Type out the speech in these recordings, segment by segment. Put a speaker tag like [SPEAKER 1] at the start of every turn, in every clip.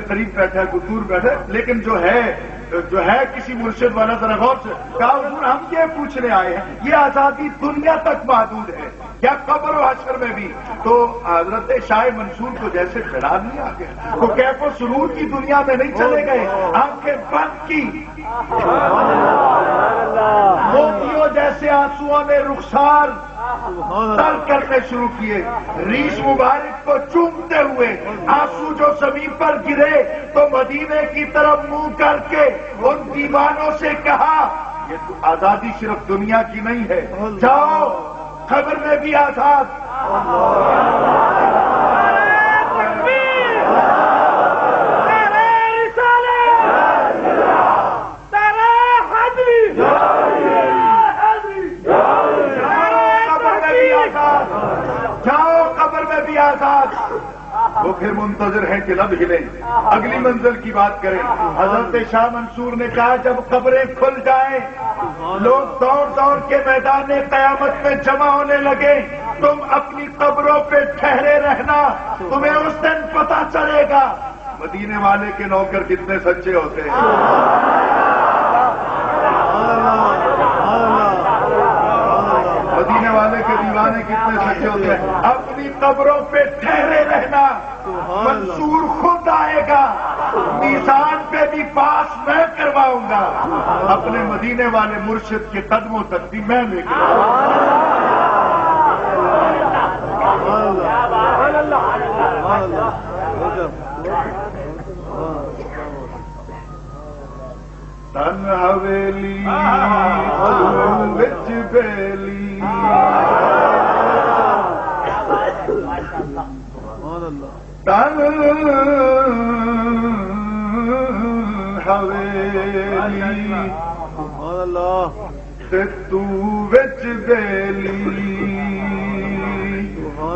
[SPEAKER 1] قریب بیٹھا ہے کوئی دور بیٹھا ہے، لیکن جو ہے کسی مرشد والا ذرا غور سے کہا حضور ہم یہ پوچھنے آئے ہیں یہ آزادی دنیا تک محدود ہے یا قبر و حشر میں بھی؟ تو حضرت شاہ منصور کو جیسے ڈرا نہیں آ گیا، تو کیف و سرور کی دنیا میں نہیں چلے گئے، آنکھیں بند کی، موتیوں جیسے آنسوؤں نے رخسار تر کرنے شروع کیے، ریش مبارک کو چومتے ہوئے آنسو جو زمین پر گرے تو مدینے کی طرف منہ کر کے ان دیوانوں سے کہا یہ تو آزادی صرف دنیا کی نہیں ہے، جاؤ قبر میں بھی آزاد۔ جاؤ قبر میں بھی آزاد۔ وہ پھر منتظر ہیں کہ لب ہلیں، اگلی منزل کی بات کریں۔ حضرت شاہ منصور نے کہا جب قبریں کھل جائیں لوگ دوڑ دوڑ کے میدان قیامت میں جمع ہونے لگے، تم اپنی قبروں پہ ٹھہرے رہنا، تمہیں اس دن پتہ چلے گا مدینے والے کے نوکر کتنے سچے ہوتے ہیں۔ مدینے والے کے دیوانے کتنے سچے ہوتے ہیں۔ اپنی قبروں پہ ٹھہرے رہنا، منصور خود آئے گا، میزان پہ بھی پاس میں کرواؤں گا، اپنے مدینے والے مرشد کے قدموں تک بھی میں لے کے تن حویلی وچ بیلی تن حویلی تے تو وچ بیلی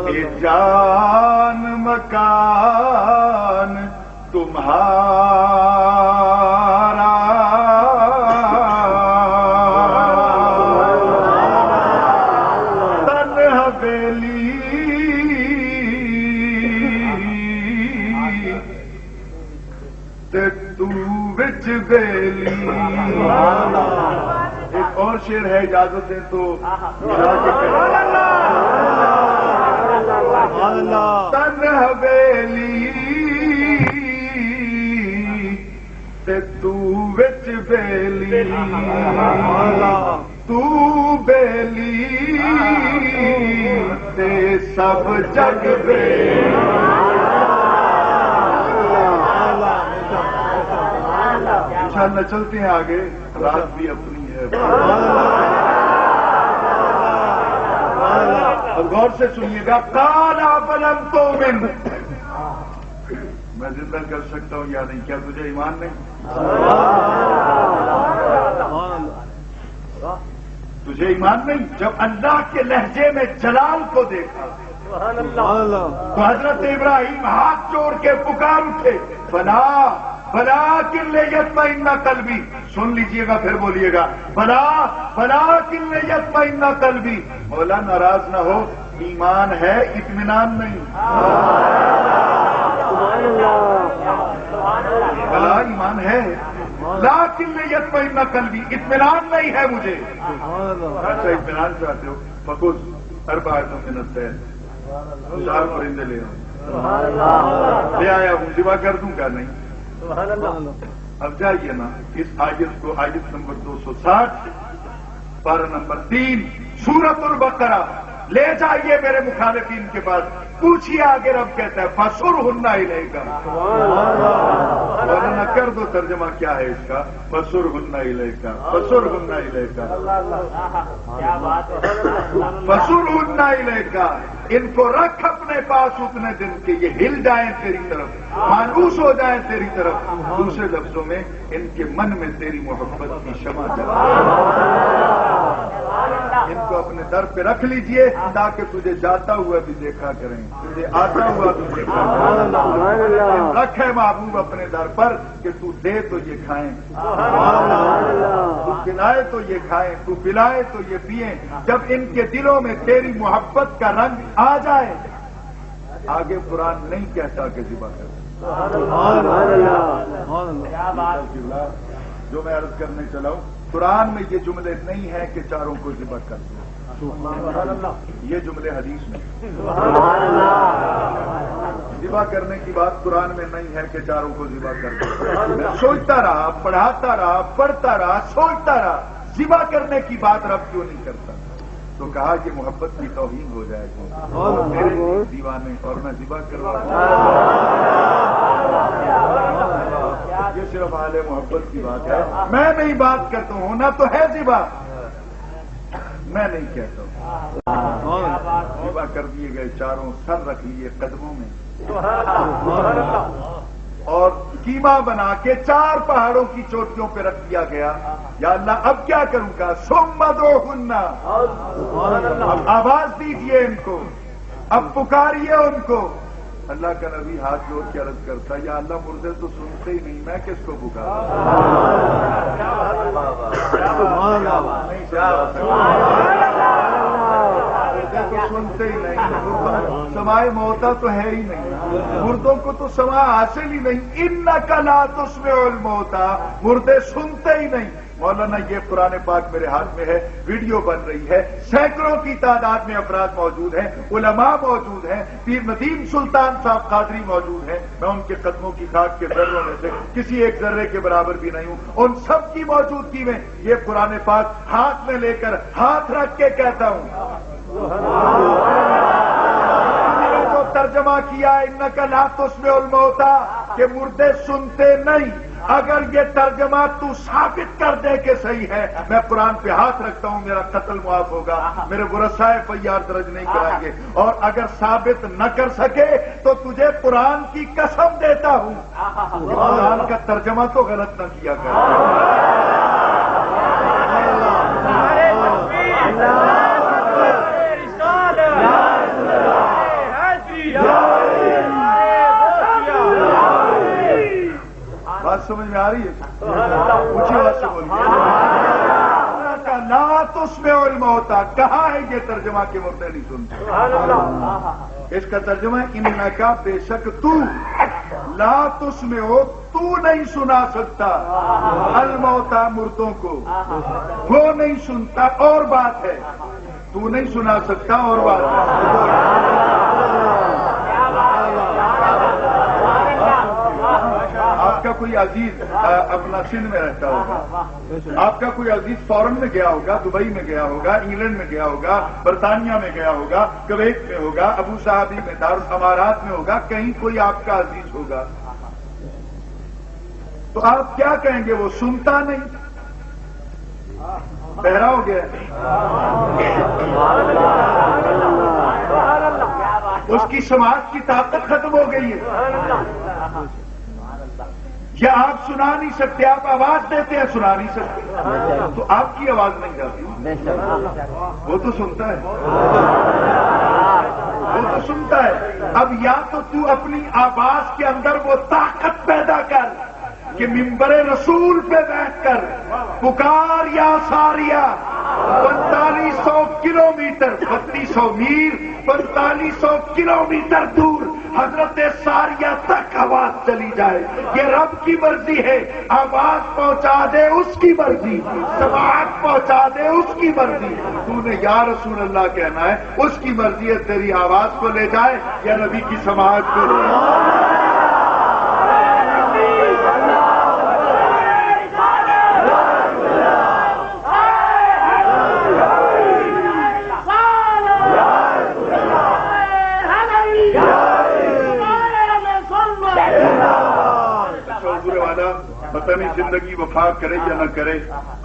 [SPEAKER 1] اے جان مکان تمہارا تن حویلی تے تو وچ بیلی۔ ایک اور شعر ہے، اجازت ہے تو تن حویلی تے تو وچ بیلی، تو بیلی تے سب جگ بیلی۔ انشاءاللہ چلتے ہیں آگے، رات بھی اپنی ہے۔ اور غور سے سنیے گا، قال فلم تؤمن، میں زندہ کر سکتا ہوں یا نہیں، کیا تجھے ایمان نہیں؟ تجھے ایمان نہیں؟ جب اللہ کے لہجے میں جلال کو دیکھا تو حضرت ابراہیم ہاتھ جوڑ کے پکار اٹھے، بلا بلا کن لیطمئن قلبی، سن لیجئے گا پھر بولیے گا، بلا بلا کن لیطمئن قلبی، مولا ناراض نہ ہو، ایمان ہے اطمینان نہیں۔ بلا ایمان ہے لیکن لیطمئن قلبی، اطمینان نہیں ہے مجھے۔ اچھا اطمینان چاہتے ہو، فخذ اربعۃ من الطیر، 4 پرندے لے آؤ، لے آیا ہوں، ذبح کر دوں کیا؟ نہیں۔ اب جائیے نا اس آیت کو، آیت نمبر 260 پارہ نمبر 3 سورۃ البقرہ لے جائیے میرے مخالفین کے پاس، پوچھیے آگے رب کہتا ہے فَسُرْهُنَّ إِلَيْكَ، ورنہ کر دو ترجمہ کیا ہے اس کا، فَسُرْهُنَّ إِلَيْكَ، فَسُرْهُنَّ إِلَيْكَ، فَسُرْهُنَّ إِلَيْكَ، ان کو رکھ اپنے پاس اتنے دن کے یہ ہل جائیں تیری طرف، مانوس ہو جائیں تیری طرف، دوسرے لفظوں میں ان کے من میں تیری محبت کی شمع جلائے، ان کو اپنے در پہ رکھ لیجئے تاکہ تجھے جاتا ہوا بھی دیکھا کریں، تجھے آتا ہوا بھی دیکھا کریں۔ رکھے محبوب اپنے در پر کہ تو دے تو یہ کھائیں، تو پلائے تو یہ کھائیں، تو پلائے تو یہ پئیں۔ جب ان کے دلوں میں تیری محبت کا رنگ آ جائے، آگے قرآن نہیں کہتا کہ ذبح کر، جو میں عرض کرنے چلا ہوں، قرآن میں یہ جملے نہیں ہیں کہ چاروں کو ذبح کر دو، یہ جملے حدیث میں۔ ذبح کرنے کی بات قرآن میں نہیں ہے کہ چاروں کو ذبح کر دو۔ میں سوچتا رہا، پڑھاتا رہا، پڑھتا رہا، سوچتا رہا، ذبح کرنے کی بات رب کیوں نہیں کرتا؟ تو کہا کہ محبت کی توہین ہو جائے گی، میرے دیوانے اور میں ذبح کروا۔ یہ صرف اہل محبت کی بات ہے، میں نہیں بات کرتا ہوں، ہونا تو ہے ذبح، میں نہیں کہتا ہوں۔ ذبح کر دیے گئے، چاروں سر رکھ لیے قدموں میں، اور قیمہ بنا کے 4 پہاڑوں کی چوٹیوں پہ رکھ دیا گیا۔ یا اللہ اب کیا کروں گا؟ ثم ادعوہن، اب آواز دیجئے ان کو، اب پکاریے ان کو۔ اللہ کا نبی ہاتھ جوڑ کے عرض کرتا، یا اللہ مردے تو سنتے ہی نہیں، میں کس کو پکاروں؟ تو سنتے ہی نہیں، سمائے موتا تو ہے ہی نہیں، مردوں کو تو سما حاصل ہی نہیں۔ انک لا تسمع الموتا، مردے سنتے ہی نہیں۔ مولانا یہ قرآن پاک میرے ہاتھ میں ہے، ویڈیو بن رہی ہے، سینکڑوں کی تعداد میں افراد موجود ہیں، علماء موجود ہیں، پیر ندیم سلطان صاحب قادری موجود ہیں، میں ان کے قدموں کی خاک کے ذروں میں سے کسی ایک ذرے کے برابر بھی نہیں ہوں، ان سب کی موجودگی میں یہ قرآن پاک ہاتھ میں لے کر ہاتھ رکھ کے کہتا ہوں، جو ترجمہ کیا انک لا تسمع الموتا کہ مردے سنتے نہیں، اگر یہ ترجمہ تو ثابت کر دے کہ صحیح ہے، میں قرآن پہ ہاتھ رکھتا ہوں، میرا قتل معاف ہوگا، میرے ورثائے فیار درج نہیں کرائیں گے، اور اگر ثابت نہ کر سکے تو تجھے قرآن کی قسم دیتا ہوں قرآن کا ترجمہ تو غلط نہ کیا کر۔ بات سمجھ میں آ رہی ہے؟ اونچی آواز سے بولیے۔ لا تسمع الموتا، کہاں ہے یہ ترجمہ کہ مردے نہیں سنتے؟ اس کا ترجمہ انک، بے شک تو، لا تسمع، تو نہیں سنا سکتا، الموتا، مردوں کو، وہ نہیں سنتا، اور بات ہے، تو نہیں سنا سکتا، اور بات ہے۔ آپ کا کوئی عزیز اپنا سندھ میں رہتا ہوگا، آپ کا کوئی عزیز فورن میں گیا ہوگا، دبئی میں گیا ہوگا، انگلینڈ میں گیا ہوگا، برطانیہ میں گیا ہوگا، کویت میں ہوگا، ابو صحابی میں، دارالامارات میں ہوگا، کہیں کوئی آپ کا عزیز ہوگا، تو آپ کیا کہیں گے؟ وہ سنتا نہیں، بہرا ہو گیا، اس کی سماعت کی طاقت ختم ہو گئی ہے، یا آپ سنا نہیں سکتے، آپ آواز دیتے ہیں سنا نہیں سکتے، تو آپ کی آواز نہیں جاتی، وہ تو سنتا ہے، وہ تو سنتا ہے۔ اب یا تو اپنی آواز کے اندر وہ طاقت پیدا کر کہ منبر رسول پہ بیٹھ کر پکار یا ساریہ، 4500 کلومیٹر، 3200 میل، 4500 کلومیٹر دور حضرت ساریہ تک آواز چلی جائے، یہ رب کی مرضی ہے، آواز پہنچا دے اس کی مرضی، سماعت پہنچا دے اس کی مرضی، تو نے یا رسول اللہ کہنا ہے، اس کی مرضی ہے تیری آواز کو لے جائے یا نبی کی سماعت کو لے جائے۔ پتہ نہیں زندگی وفا کرے یا نہ کرے،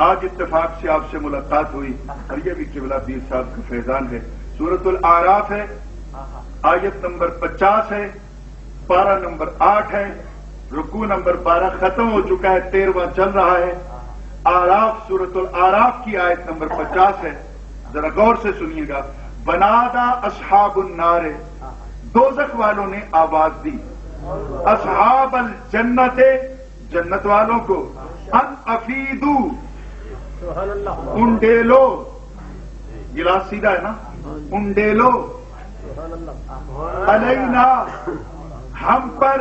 [SPEAKER 1] آج اتفاق سے آپ سے ملاقات ہوئی، اور یہ بھی قبلہ پیر صاحب کا فیضان ہے۔ سورۃ الاعراف ہے، آیت نمبر 50 ہے، پارہ نمبر 8 ہے، رکوع نمبر 12 ختم ہو چکا ہے، 13واں چل رہا ہے۔ اعراف، سورۃ الاعراف کی آیت نمبر 50 ہے، ذرا غور سے سنیے گا۔ بنادا اصحاب النار، دوزخ والوں نے آواز دی، اصحاب الجنت، جنت والوں کو، ان افیدو، انڈیلو، گلاس سیدھا ہے نا، انڈیلو، علینا، ہم پر،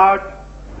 [SPEAKER 1] 8,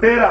[SPEAKER 1] 13,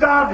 [SPEAKER 1] 4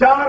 [SPEAKER 1] 4